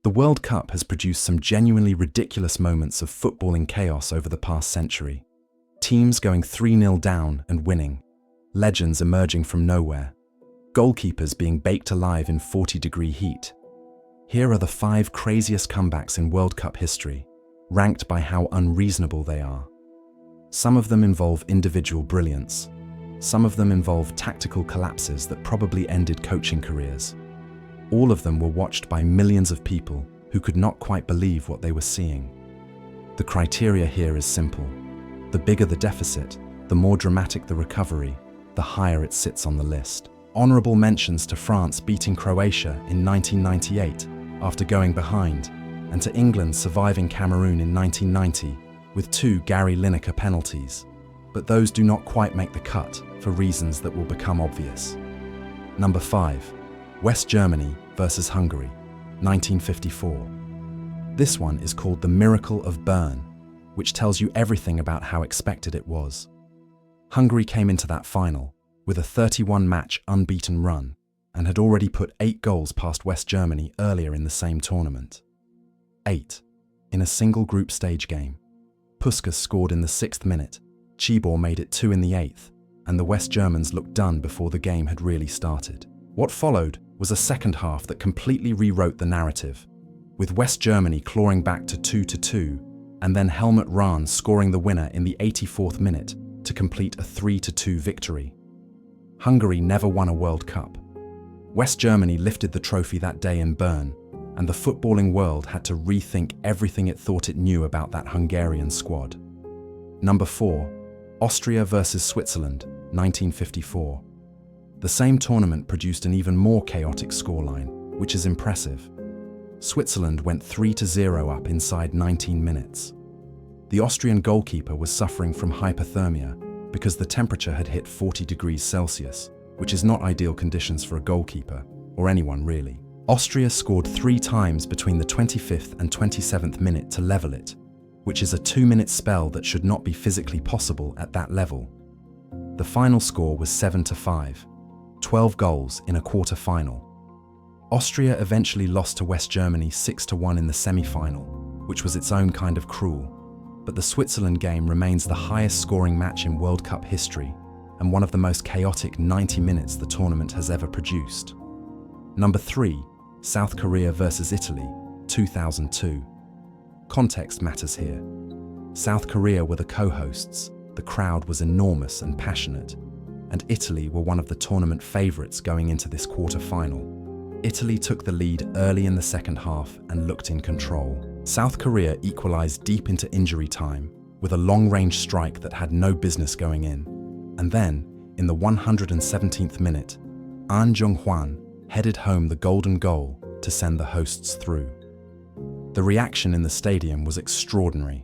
The World Cup has produced some genuinely ridiculous moments of footballing chaos over the past century. Teams going 3-0 down and winning. Legends emerging from nowhere. Goalkeepers being baked alive in 40-degree heat. Here are the 5 craziest comebacks in World Cup history, ranked by how unreasonable they are. Some of them involve individual brilliance. Some of them involve tactical collapses that probably ended coaching careers. All of them were watched by millions of people who could not quite believe what they were seeing. The criteria here is simple. The bigger the deficit, the more dramatic the recovery, the higher it sits on the list. Honourable mentions to France beating Croatia in 1998 after going behind, and to England surviving Cameroon in 1990 with 2 Gary Lineker penalties. But those do not quite make the cut for reasons that will become obvious. Number 5. West Germany versus Hungary, 1954. This one is called the Miracle of Bern, which tells you everything about how expected it was. Hungary came into that final with a 31-match unbeaten run and had already put 8 goals past West Germany earlier in the same tournament. 8. In a single group stage game. Puskas scored in the 6th minute, Cibor made it 2 in the 8th, and the West Germans looked done before the game had really started. What followed was a second half that completely rewrote the narrative, with West Germany clawing back to 2-2, and then Helmut Rahn scoring the winner in the 84th minute to complete a 3-2 victory. Hungary never won a World Cup. West Germany lifted the trophy that day in Bern, and the footballing world had to rethink everything it thought it knew about that Hungarian squad. Number 4. Austria versus Switzerland, 1954. The same tournament produced an even more chaotic scoreline, which is impressive. Switzerland went 3-0 up inside 19 minutes. The Austrian goalkeeper was suffering from hypothermia because the temperature had hit 40 degrees Celsius, which is not ideal conditions for a goalkeeper, or anyone really. Austria scored 3 times between the 25th and 27th minute to level it, which is a 2-minute spell that should not be physically possible at that level. The final score was 7-5. 12 goals in a quarter-final. Austria eventually lost to West Germany 6-1 in the semi-final, which was its own kind of cruel. But the Switzerland game remains the highest scoring match in World Cup history and one of the most chaotic 90 minutes the tournament has ever produced. Number 3. South Korea versus Italy, 2002. Context matters here. South Korea were the co-hosts, the crowd was enormous and passionate, and Italy were one of the tournament favourites going into this quarter-final. Italy took the lead early in the second half and looked in control. South Korea equalised deep into injury time with a long-range strike that had no business going in. And then, in the 117th minute, Ahn Jung-hwan headed home the golden goal to send the hosts through. The reaction in the stadium was extraordinary.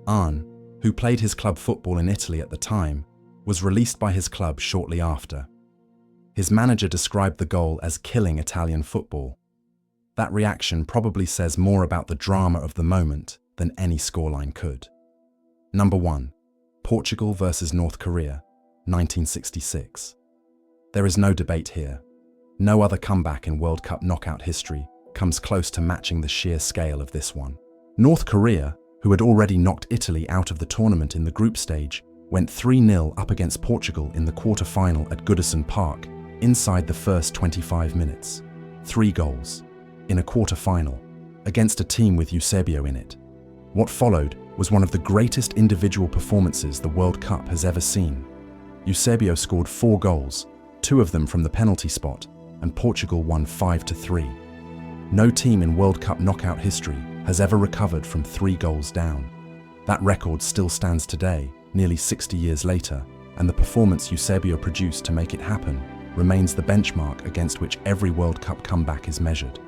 Ahn, who played his club football in Italy at the time, was released by his club shortly after. His manager described the goal as killing Italian football. That reaction probably says more about the drama of the moment than any scoreline could. Number 1. Portugal versus North Korea, 1966. There is no debate here. No other comeback in World Cup knockout history comes close to matching the sheer scale of this one. North Korea, who had already knocked Italy out of the tournament in the group stage, went 3-0 up against Portugal in the quarter-final at Goodison Park inside the first 25 minutes. 3 goals in a quarter-final against a team with Eusébio in it. What followed was one of the greatest individual performances the World Cup has ever seen. Eusébio scored 4 goals, 2 of them from the penalty spot, and Portugal won 5-3. No team in World Cup knockout history has ever recovered from 3 goals down. That record still stands today, nearly 60 years later, and the performance Eusébio produced to make it happen remains the benchmark against which every World Cup comeback is measured.